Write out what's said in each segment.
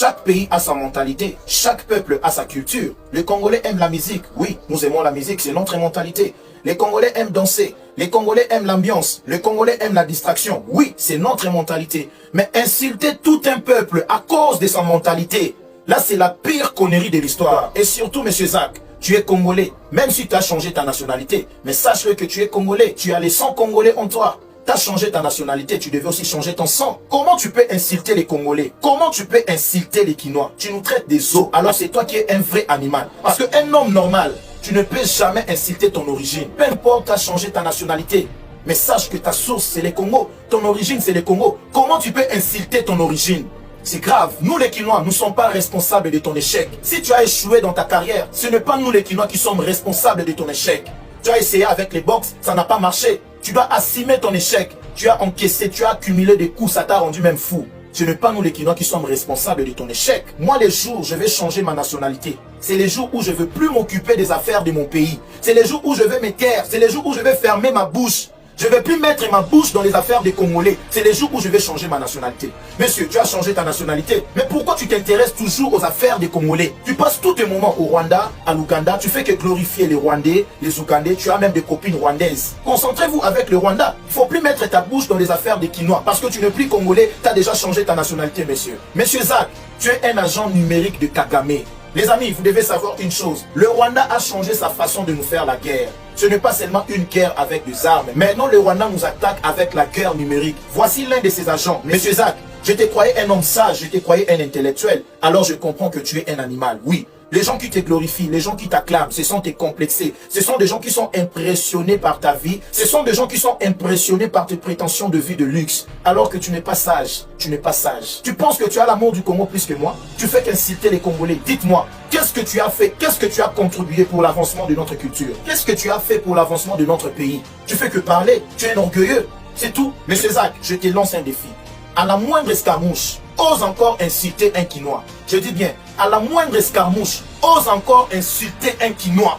Chaque pays a sa mentalité, chaque peuple a sa culture. Les Congolais aiment la musique, oui, nous aimons la musique, c'est notre mentalité. Les Congolais aiment danser, les Congolais aiment l'ambiance, les Congolais aiment la distraction, oui, c'est notre mentalité. Mais insulter tout un peuple à cause de sa mentalité, là c'est la pire connerie de l'histoire. Et surtout, monsieur Zach, tu es Congolais, même si tu as changé ta nationalité, mais sache que tu es Congolais, tu as les 100 Congolais en toi. Tu as changé ta nationalité, tu devais aussi changer ton sang. Comment tu peux insulter les Congolais? Comment tu peux insulter les Quinois? Tu nous traites des os, alors c'est toi qui es un vrai animal. Parce qu'un homme normal, tu ne peux jamais insulter ton origine. Peu importe, tu as changé ta nationalité. Mais sache que ta source, c'est les Congos. Ton origine, c'est les Congos. Comment tu peux insulter ton origine? C'est grave. Nous les Quinois, nous ne sommes pas responsables de ton échec. Si tu as échoué dans ta carrière, ce n'est pas nous les Quinois qui sommes responsables de ton échec. Tu as essayé avec les box, ça n'a pas marché. Tu dois assumer ton échec. Tu as encaissé, tu as accumulé des coups, ça t'a rendu même fou. Ce n'est pas nous les Quinois qui sommes responsables de ton échec. Moi, les jours où je vais changer ma nationalité, c'est les jours où je ne veux plus m'occuper des affaires de mon pays. C'est les jours où je vais me taire. C'est les jours où je vais fermer ma bouche. Je ne vais plus mettre ma bouche dans les affaires des Congolais. C'est les jours où je vais changer ma nationalité. Monsieur, tu as changé ta nationalité. Mais pourquoi tu t'intéresses toujours aux affaires des Congolais? Tu passes tous tes moments au Rwanda, à l'Ouganda. Tu fais que glorifier les Rwandais, les Ougandais. Tu as même des copines rwandaises. Concentrez-vous avec le Rwanda. Il ne faut plus mettre ta bouche dans les affaires des Quinois. Parce que tu n'es plus Congolais. Tu as déjà changé ta nationalité, monsieur. Monsieur Zach, tu es un agent numérique de Kagame. Les amis, vous devez savoir une chose. Le Rwanda a changé sa façon de nous faire la guerre. Ce n'est pas seulement une guerre avec des armes. Maintenant, le Rwanda nous attaque avec la guerre numérique. Voici l'un de ses agents. Monsieur Zach, je te croyais un homme sage, je te croyais un intellectuel. Alors je comprends que tu es un animal. Oui, les gens qui te glorifient, les gens qui t'acclament, ce sont tes complexés. Ce sont des gens qui sont impressionnés par ta vie. Ce sont des gens qui sont impressionnés par tes prétentions de vie de luxe. Alors que tu n'es pas sage. Tu n'es pas sage. Tu penses que tu as l'amour du Congo plus que moi? Tu fais qu'inciter les Congolais. Dites-moi, qu'est-ce que tu as fait? Qu'est-ce que tu as contribué pour l'avancement de notre culture? Qu'est-ce que tu as fait pour l'avancement de notre pays? Tu fais que parler. Tu es un orgueilleux. C'est tout. Monsieur Zach, je te lance un défi. À la moindre escarmouche, ose encore insulter un Quinois. Je dis bien, à la moindre escarmouche, ose encore insulter un Quinois.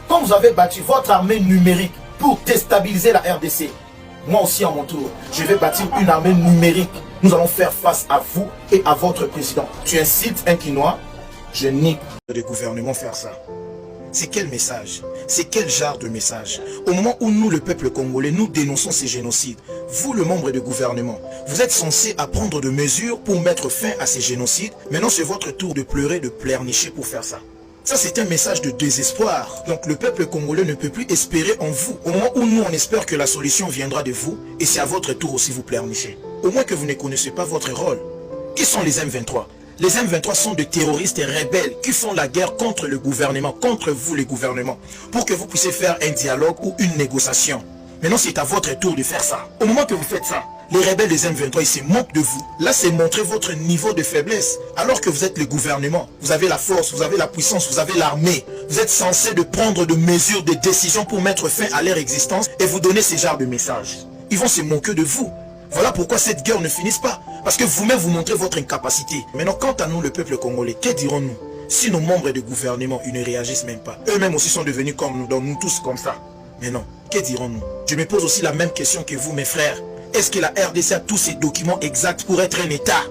Quand vous avez bâti votre armée numérique pour déstabiliser la RDC, moi aussi à mon tour, je vais bâtir une armée numérique. Nous allons faire face à vous et à votre président. Tu incites un Quinois, je nie le gouvernement faire ça. C'est quel message? C'est quel genre de message? Au moment où nous, le peuple congolais, nous dénonçons ces génocides, vous, le membre du gouvernement, vous êtes censé prendre des mesures pour mettre fin à ces génocides. Maintenant, c'est votre tour de pleurer, de pleurnicher pour faire ça. Ça, c'est un message de désespoir. Donc, le peuple congolais ne peut plus espérer en vous. Au moment où nous, on espère que la solution viendra de vous, et c'est à votre tour aussi vous pleurnichez. Au moins que vous ne connaissez pas votre rôle. Qui sont les M23? Les M23 sont des terroristes et rebelles qui font la guerre contre le gouvernement, contre vous les gouvernements, pour que vous puissiez faire un dialogue ou une négociation. Maintenant, c'est à votre tour de faire ça. Au moment que vous faites ça, les rebelles des M23, ils se moquent de vous. Là, c'est montrer votre niveau de faiblesse. Alors que vous êtes le gouvernement, vous avez la force, vous avez la puissance, vous avez l'armée. Vous êtes censé de prendre des mesures, des décisions pour mettre fin à leur existence et vous donner ce genre de messages. Ils vont se moquer de vous. Voilà pourquoi cette guerre ne finisse pas. Parce que vous-même, vous montrez votre incapacité. Maintenant, quant à nous, le peuple congolais, que dirons-nous? Si nos membres de gouvernement, ils ne réagissent même pas. Eux-mêmes aussi sont devenus comme nous, donc nous tous comme ça. Mais non, que dirons-nous? Je me pose aussi la même question que vous, mes frères. Est-ce que la RDC a tous ces documents exacts pour être un État?